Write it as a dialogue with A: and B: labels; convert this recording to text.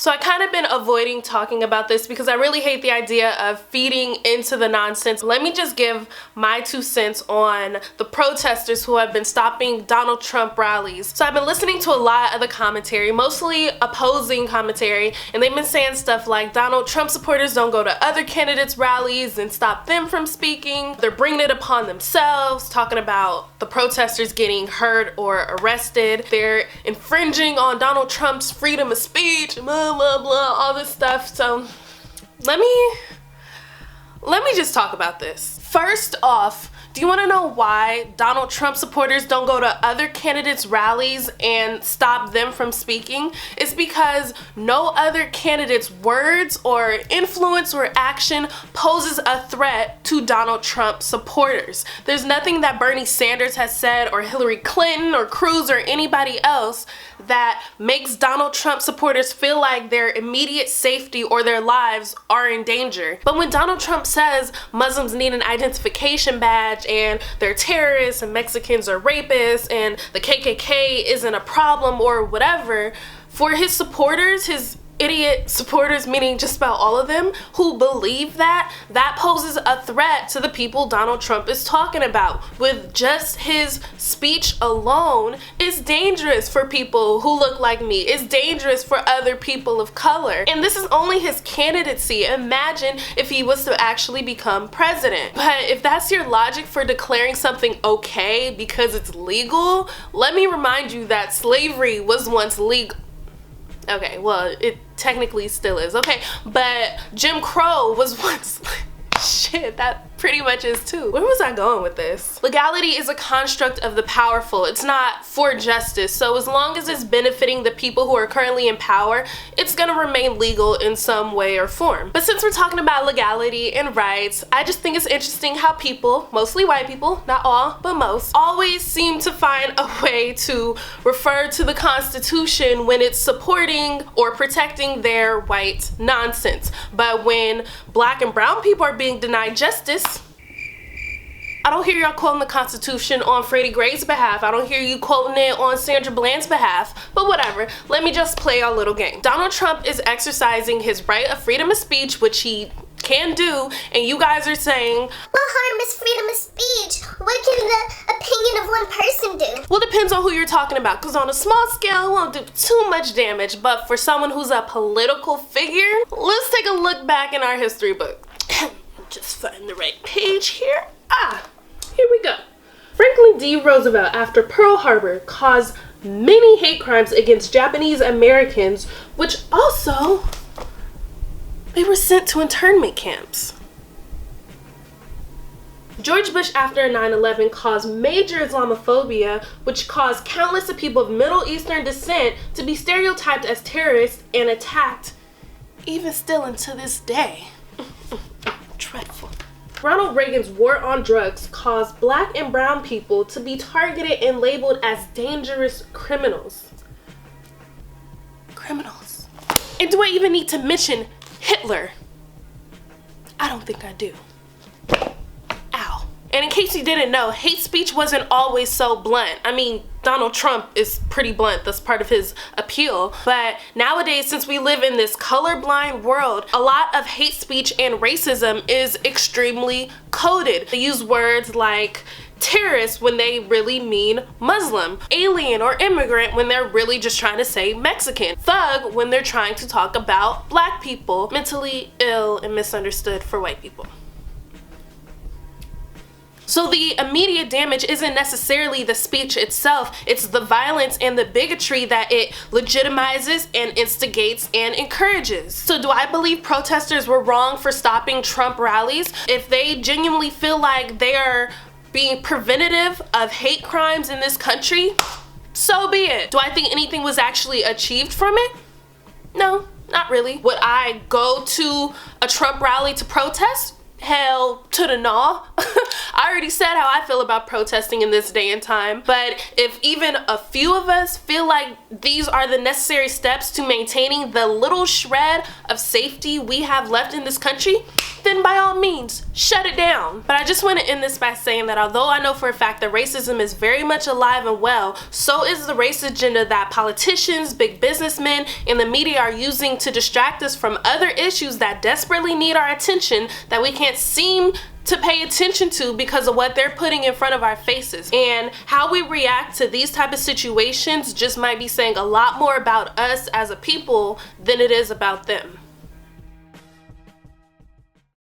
A: So I kind of been avoiding talking about this because I really hate the idea of feeding into the nonsense. Let me just give my 2 cents on the protesters who have been stopping Donald Trump rallies. So I've been listening to a lot of the commentary, mostly opposing commentary, and they've been saying stuff like Donald Trump supporters don't go to other candidates' rallies and stop them from speaking. They're bringing it upon themselves, talking about the protesters getting hurt or arrested. They're infringing on Donald Trump's freedom of speech, blah, blah, all this stuff. So let me just talk about this. First off, do you want to know why Donald Trump supporters don't go to other candidates' rallies and stop them from speaking? It's because no other candidate's words or influence or action poses a threat to Donald Trump supporters. There's nothing that Bernie Sanders has said, or Hillary Clinton or Cruz or anybody else, that makes Donald Trump supporters feel like their immediate safety or their lives are in danger. But when Donald Trump says Muslims need an identification badge and they're terrorists and Mexicans are rapists and the KKK isn't a problem or whatever, for his supporters, his idiot supporters, meaning just about all of them, who believe that poses a threat to the people Donald Trump is talking about. With just his speech alone, it's dangerous for people who look like me. It's dangerous for other people of color. And this is only his candidacy. Imagine if he was to actually become president. But if that's your logic for declaring something okay because it's legal, let me remind you that slavery was once legal. Okay, well, it technically still is, okay, but Jim Crow was once, shit, that pretty much is too. Where was I going with this? Legality is a construct of the powerful. It's not for justice. So as long as it's benefiting the people who are currently in power, it's gonna remain legal in some way or form. But since we're talking about legality and rights, I just think it's interesting how people, mostly white people, not all, but most, always seem to find a way to refer to the Constitution when it's supporting or protecting their white nonsense. But when black and brown people are being denied justice, I don't hear y'all quoting the Constitution on Freddie Gray's behalf. I don't hear you quoting it on Sandra Bland's behalf, but whatever. Let me just play a little game. Donald Trump is exercising his right of freedom of speech, which he can do, and you guys are saying,
B: what harm is freedom of speech? What can the opinion of one person do?
A: Well, it depends on who you're talking about, because on a small scale, it won't do too much damage, but for someone who's a political figure, let's take a look back in our history book. Just find the right page here. Here we go. Franklin D. Roosevelt, after Pearl Harbor, caused many hate crimes against Japanese Americans, which also, they were sent to internment camps. George Bush, after 9/11, caused major Islamophobia, which caused countless of people of Middle Eastern descent to be stereotyped as terrorists and attacked, even still unto this day. Dreadful. Ronald Reagan's war on drugs caused black and brown people to be targeted and labeled as dangerous criminals. Criminals. And do I even need to mention Hitler? I don't think I do. Ow. And in case you didn't know, hate speech wasn't always so blunt. I mean, Donald Trump is pretty blunt. That's part of his appeal. But nowadays, since we live in this colorblind world, a lot of hate speech and racism is extremely coded. They use words like terrorist when they really mean Muslim, alien or immigrant when they're really just trying to say Mexican, thug when they're trying to talk about black people, mentally ill and misunderstood for white people. So the immediate damage isn't necessarily the speech itself, it's the violence and the bigotry that it legitimizes and instigates and encourages. So do I believe protesters were wrong for stopping Trump rallies? If they genuinely feel like they are being preventative of hate crimes in this country, so be it. Do I think anything was actually achieved from it? No, not really. Would I go to a Trump rally to protest? hell to the gnaw. I already said how I feel about protesting in this day and time, but if even a few of us feel like these are the necessary steps to maintaining the little shred of safety we have left in this country, then by all means, shut it down. But I just want to end this by saying that although I know for a fact that racism is very much alive and well, so is the race agenda that politicians, big businessmen, and the media are using to distract us from other issues that desperately need our attention that we can't seem to pay attention to because of what they're putting in front of our faces. And how we react to these type of situations just might be saying a lot more about us as a people than it is about them.